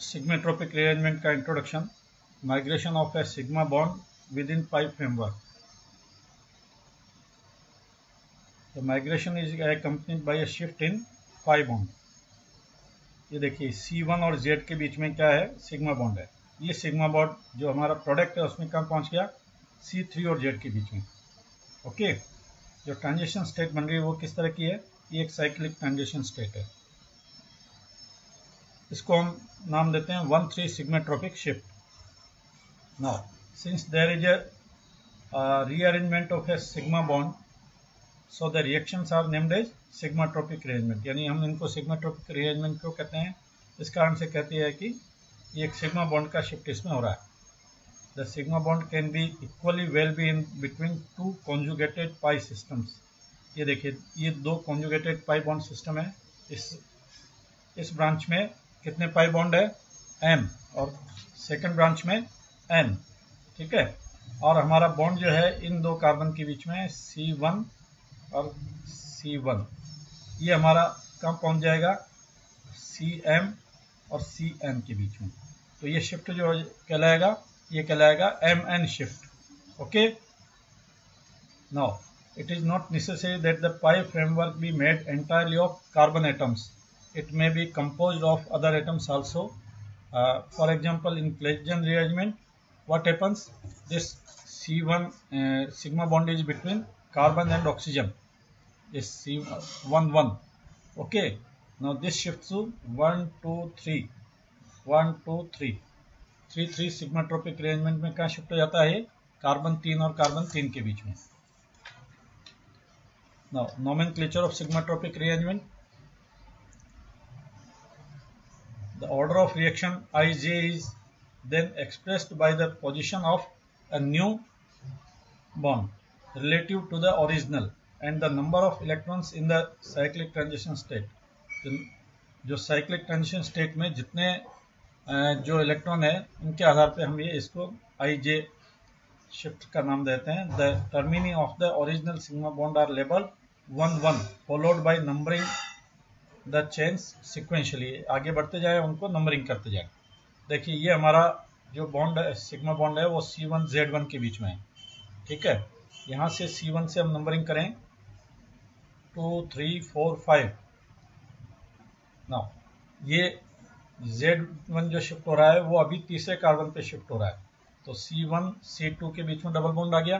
सिग्मेट्रोपिक rearrangement का introduction, migration of a sigma bond with in pi framework. The migration is accompanied by A shift in pi bond. ये देखिए C1 और Z के बीच में क्या है, सिग्मा बॉन्ड है। ये सिग्मा बॉन्ड जो हमारा प्रोडक्ट है उसमें कहाँ पहुंच गया, C3 और Z के बीच में। ओके, जो ट्रांजिशन स्टेट बन रही है वो किस तरह की है, ये एक साइक्लिक ट्रांजिशन स्टेट है। इसको हम नाम देते हैं 1,3 sigmatropic shift. Now since there is a rearrangement of a sigma bond, so the reactions are named as sigmatropic rearrangement. यानी हम इनको सिग्माट्रोपिक रीअरेंजमेंट क्यों कहते हैं, इस कारण से कहते हैं कि ये एक सिग्मा बॉन्ड का शिफ्ट इसमें हो रहा है। The sigma bond can be equally well be in between two conjugated pi systems. ये देखिए ये दो कॉन्जुगेटेड पाई बॉन्ड सिस्टम है। इस ब्रांच में कितने पाई बॉन्ड है, M, और सेकंड ब्रांच में N, ठीक है। और हमारा बॉन्ड जो है इन दो कार्बन के बीच में C1 और C1, ये हमारा कहाँ पहुंच जाएगा, CM और CN के बीच में। तो ये शिफ्ट जो कहलाएगा, ये कहलाएगा MN shift. Okay, now it is not necessary that the pi framework be made entirely of carbon atoms. It may be composed of other atoms also. For example, in Claisen rearrangement, what happens? This C1 sigma bond is between carbon and oxygen. This C11. Okay. Now this shifts to 1, 2, 3. 1, 2, 3. 3 sigmatropic rearrangement में कहाँ shift हो जाता है, carbon 3 और carbon 3 के बीच में। Now, nomenclature of sigmatropic rearrangement. The order of reaction Ij is then expressed by the position of a new bond relative to the original and the number of electrons in the cyclic transition state. जो cyclic transition state में जितने जो electron है उनके आधार पे हम ये इसको Ij शिफ्ट का नाम देते हैं। The termini of the original sigma bond are labeled 1, 1 followed by numbering the chains sequentially। आगे बढ़ते जाए उनको नंबरिंग करते जाए। देखिए ये हमारा जो बॉन्ड है, सिग्मा बॉन्ड है, वो C1 Z1 के बीच में है, ठीक है। यहाँ से C1 से हम नंबरिंग करें 2, 3, 4, 5। नाउ ये Z1 जो शिफ्ट हो रहा है वो अभी तीसरे कार्बन पे शिफ्ट हो रहा है। तो C1 C2 के बीच में डबल बॉन्ड आ गया,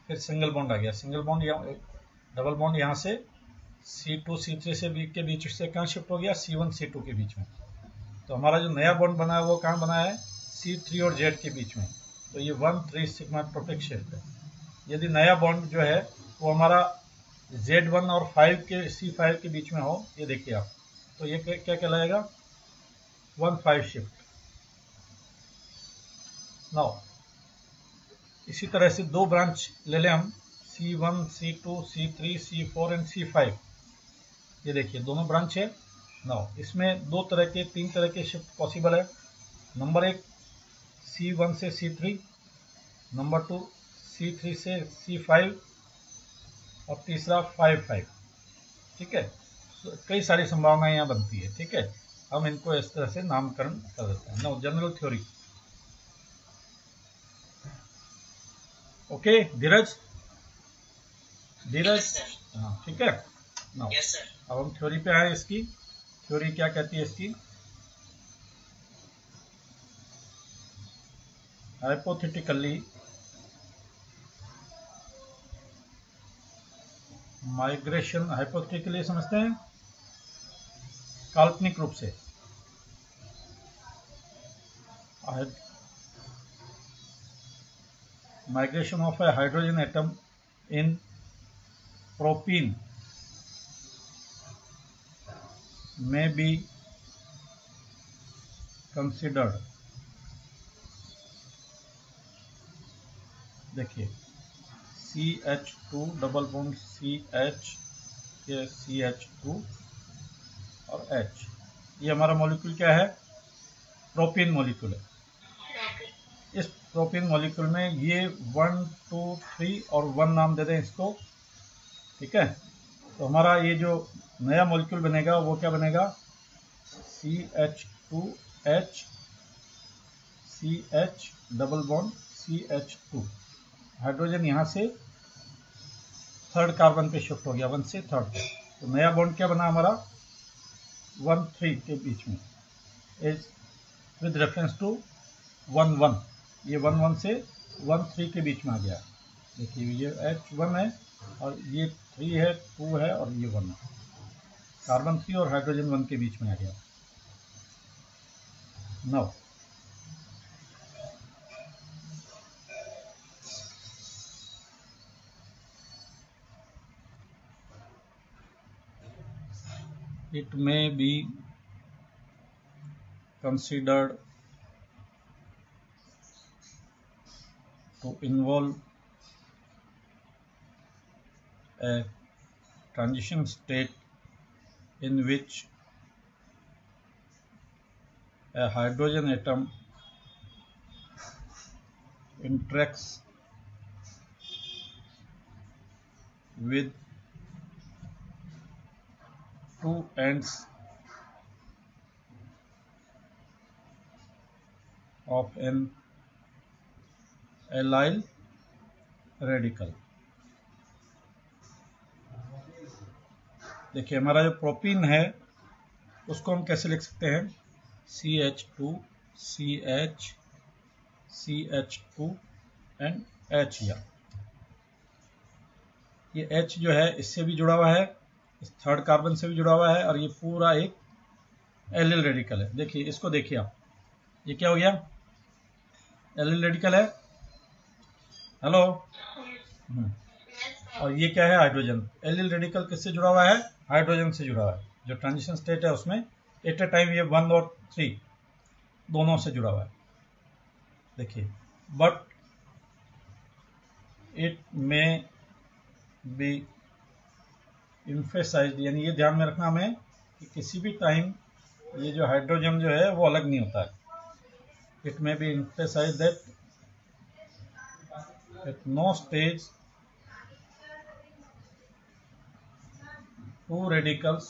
फिर सिंगल बॉन्ड आ गया। सिंगल बॉन्ड डबल बॉन्ड यहाँ से C2 C3 से के बीच से कहाँ शिफ्ट हो गया, C1 C2 के बीच में। तो हमारा जो नया बॉन्ड बना है वो कहाँ बना है, C3 और Z के बीच में। तो ये 1,3 सिग्माट्रोपिक शिफ्ट है। यदि नया बॉन्ड जो है वो हमारा Z1 और 5 के C5 के बीच में हो, ये देखिए आप, तो ये क्या कहलाएगा, 1,5 शिफ्ट। नाउ इसी तरह से दो ब्रांच ले लें हम, C1, C2, C3, C4 and C5। ये देखिए दोनों ब्रांच है। नाउ इसमें तीन तरह के शिफ्ट पॉसिबल है। नंबर 1 C1 से C3, नंबर 2 C3 से C5 और तीसरा 5, ठीक है। कई सारी संभावनाएं यहाँ बनती है, ठीक है। हम इनको इस तरह से नामकरण कर देते हैं। Now general theory. ओके धीरज, हाँ ठीक है। नाउ अब हम थ्योरी पे आए। इसकी थ्योरी क्या कहती है, इसकी हाइपोथेटिकली माइग्रेशन, हाइपोथेटिकली समझते हैं काल्पनिक रूप से, migration of A hydrogen atom in propene may be considered। देखिए CH2 डबल बॉन्ड CH के CH2 और H, ये हमारा मॉलिक्यूल क्या है, प्रोपीन मॉलिक्यूल है। इस प्रोपीन मॉलिक्यूल में ये 1, 2, 3 और 1 नाम दे दें इसको, ठीक है। तो हमारा ये जो नया मॉलिक्यूल बनेगा वो क्या बनेगा, CH2H CH double bond CH2, hydrogen यहाँ से थर्ड कार्बन पे शिफ्ट हो गया, 1 से थर्ड पे। तो नया बॉन्ड क्या बना हमारा 1-3 के बीच में, इज विद रेफरेंस टू 1-1, ये 1-1 से 1-3 के बीच में आ गया। देखिए ये H1 है और ये 3 है, 2 है और ये 1 है, कार्बन 3 और हाइड्रोजन 1 के बीच में आ गया। Now it may be considered to involve a transition state in which a hydrogen atom interacts with two ends of an allyl radical। देखिए हमारा जो प्रोपीन है उसको हम कैसे लिख सकते हैं, CH2 CH CH2 and H, ये H जो है इससे भी जुड़ा हुआ है, इस थर्ड कार्बन से भी जुड़ा हुआ है और ये पूरा एक एलिल रेडिकल है। देखिए इसको देखिए आप, ये क्या हो गया, एलिल रेडिकल है, हेलो। और ये क्या है, हाइड्रोजन। एलिल रेडिकल किससे जुड़ा हुआ है, हाइड्रोजन से जुड़ा हुआ है। जो ट्रांजिशन स्टेट है उसमें एट ए टाइम ये 1 और 3 दोनों से जुड़ा हुआ है। देखिए but it may be emphasised, यानी ये ध्यान में रखना हमें कि किसी भी टाइम ये जो हाइड्रोजन जो है वो अलग नहीं होता है। It may be emphasized that at no stage two radicals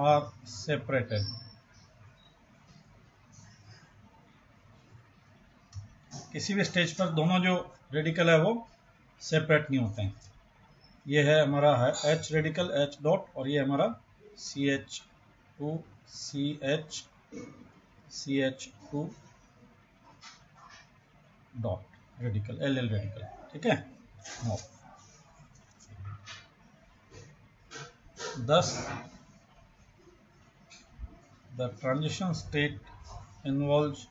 are separated। किसी भी स्टेज पर दोनों जो रेडिकल है वो सेपरेट नहीं होते हैं। ये है हमारा H रेडिकल H डॉट और ये हमारा CH2 CH2 dot radical LL radical, ठीक है। Thus, the transition state involves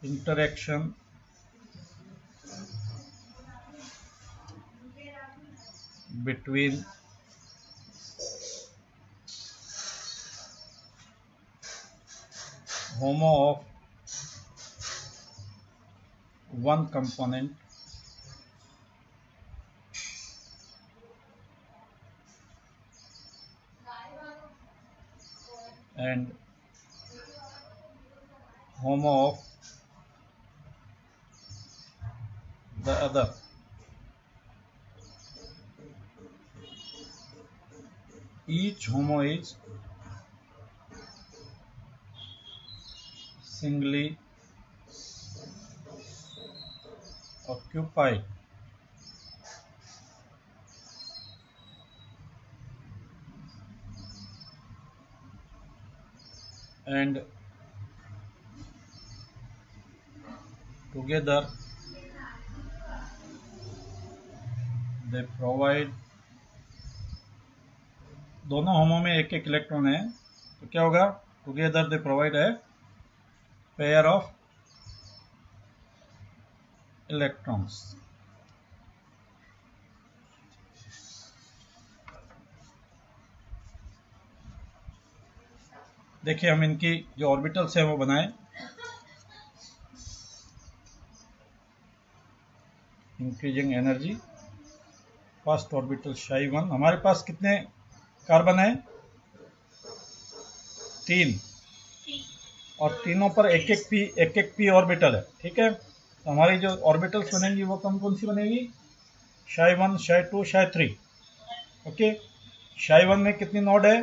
interaction between HOMO of one component and HOMO of the other। Each HOMO is singly occupied and together they provide, दोनों होमो में एक एक electron है तो क्या होगा, together they provide a pair of electrons. देखिए हम इनकी जो ऑर्बिटल्स है वो बनाए। इंक्रीजिंग एनर्जी, फर्स्ट ऑर्बिटल Ψ1, हमारे पास कितने कार्बन है, 3 और तीनों पर एक एक पी ऑर्बिटल है, ठीक है। तो हमारी जो ऑर्बिटल्स बनेंगी वो कौन सी बनेगी, Ψ1 Ψ2 Ψ3। ओके, Ψ1 में कितनी नोड है,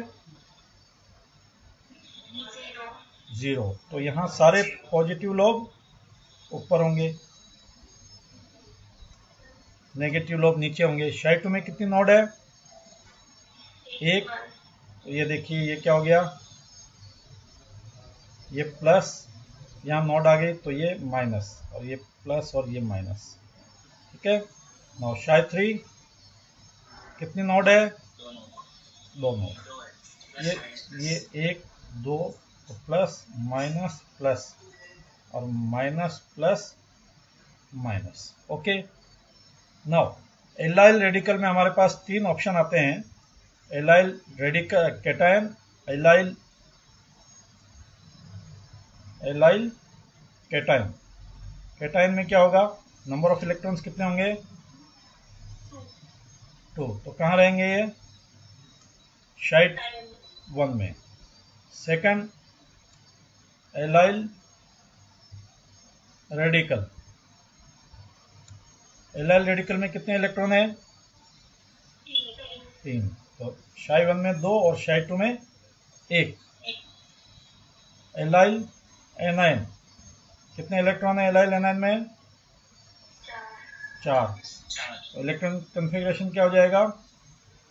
0, तो यहाँ सारे पॉजिटिव लोग ऊपर होंगे, नेगेटिव लोग नीचे होंगे। Psi 2 में कितनी नोड है? एक। तो ये देखिए ये क्या हो गया, ये प्लस, यहाँ नोड आ गई तो ये माइनस, और ये प्लस और ये माइनस। ठीक है। नाउ Psi 3 कितनी नोड है? दो नोड। ये एक दो, तो प्लस माइनस प्लस और minus plus minus. Okay. Now allyl radical में हमारे पास तीन ऑप्शन आते हैं, allyl radical cation, allyl cation. Cation में क्या होगा, नंबर ऑफ इलेक्ट्रॉन्स कितने होंगे? 2। तो कहाँ रहेंगे ये? Psi 1 में। Second allyl radical, allyl radical में कितने इलेक्ट्रॉन है? 3। तो Psi 1 में 2 और Psi 2 में 1। एलाइल एनायन, कितने इलेक्ट्रॉन है एलाइल एनायन में? 4। तो इलेक्ट्रॉन कन्फिग्रेशन क्या हो जाएगा?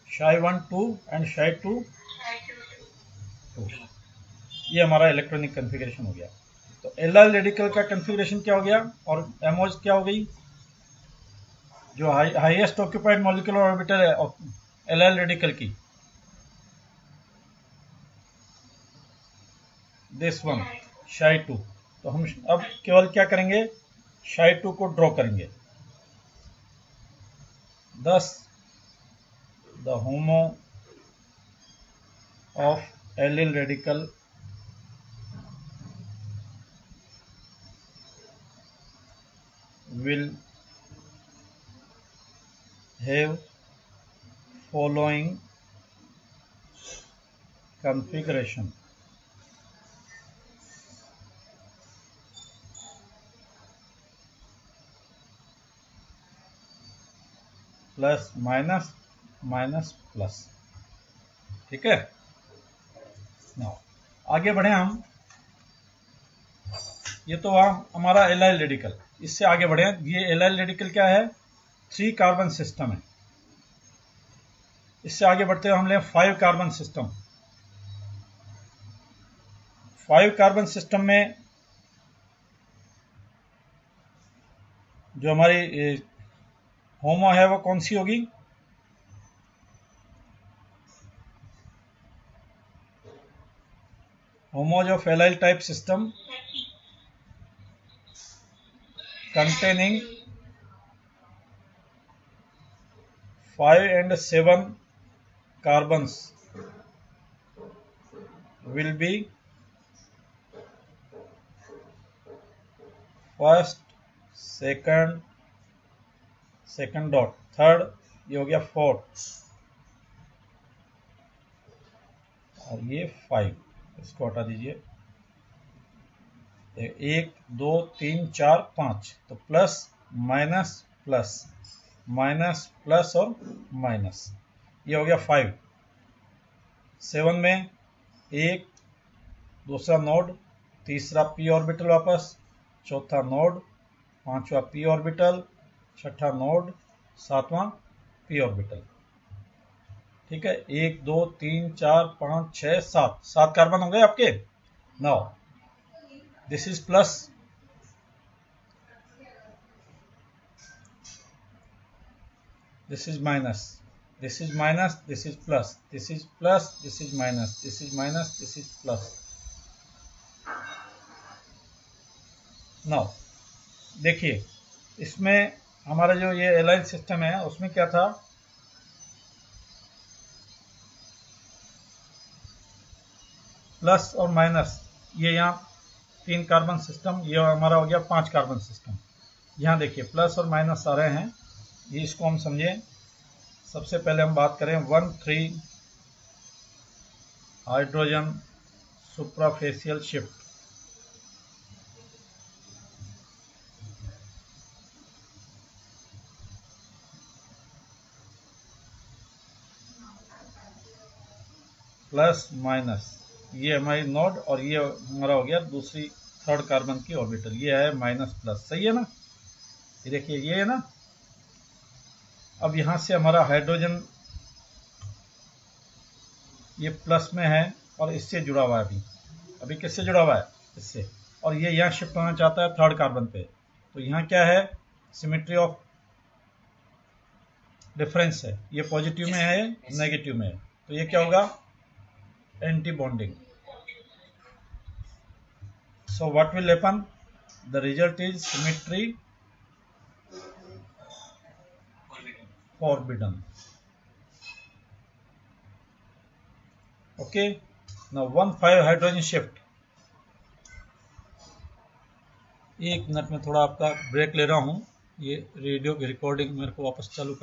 Psi 1 2 and Psi 2 2। ये हमारा इलेक्ट्रॉनिक कन्फिग्रेशन हो गया। तो एलाइल रेडिकल का कन्फिग्रेशन क्या हो गया, और एमओज क्या हो गई? जो हाईएस्ट ऑक्यूपाइड मॉलिक्यूलर ऑर्बिटल है एलाइल रेडिकल की, दिस वन Psi 2। तो हम अब केवल क्या करेंगे, Psi 2 को ड्रॉ करेंगे। Thus the HOMO of allyl radical will have following configuration: plus minus minus plus. ठीक है। नाउ आगे बढ़े हम, ये तो हमारा एलाइल रेडिकल। इससे आगे बढ़े, ये एलाइल रेडिकल क्या है? 3 कार्बन सिस्टम है। इससे आगे बढ़ते हुए हम लें 5 कार्बन सिस्टम। 5 कार्बन सिस्टम में जो हमारी होमो है वो कौन सी होगी? HOMOs of allyl type system containing 5 and 7 carbons will be first, second dot, third, ये हो गया 4 और ये 5। इसको हटा दीजिए। 1 2 3 4 5, तो plus minus plus minus plus और माइनस, ये हो गया 5। 7 में 1, दूसरा नोड, तीसरा p ऑर्बिटल वापस, चौथा नोड, पांचवा p ऑर्बिटल, छठा नोड, सातवां p ऑर्बिटल। ठीक है। 1 2 3 4 5 6 7, 7 कार्बन हो गए आपके। Now this is plus, this is minus, this is minus, this is plus, this is plus, this is minus, this is minus, this is plus. Now देखिए इसमें हमारा जो ये एलाइल सिस्टम है उसमें क्या था, प्लस और माइनस। ये यहाँ 3 कार्बन सिस्टम, ये हमारा हो गया 5 कार्बन सिस्टम। यहाँ देखिए प्लस और माइनस आ रहे हैं, ये इसको हम समझें। सबसे पहले हम बात करें 1,3 हाइड्रोजन सुप्राफेशियल शिफ्ट। प्लस माइनस ये हमारी नोड और ये हमारा हो गया दूसरी थर्ड कार्बन की ऑर्बिटल, ये है माइनस प्लस, सही है ना। ये देखिए ये है ना। अब यहां से हमारा हाइड्रोजन ये प्लस में है और इससे जुड़ा हुआ है, अभी किससे जुड़ा हुआ है, इससे, और ये यहाँ शिफ्ट होना चाहता है थर्ड कार्बन पे। तो यहाँ क्या है, सिमेट्री ऑफ डिफरेंस है, ये पॉजिटिव में है नेगेटिव में है, तो ये क्या होगा, anti bonding. So what will happen, the result is symmetry forbidden. Okay, now 1,5 hydrogen shift। एक मिनट में थोड़ा आपका ब्रेक ले रहा हूँ, ये रेडियो की रिकॉर्डिंग मेरे को वापस चालू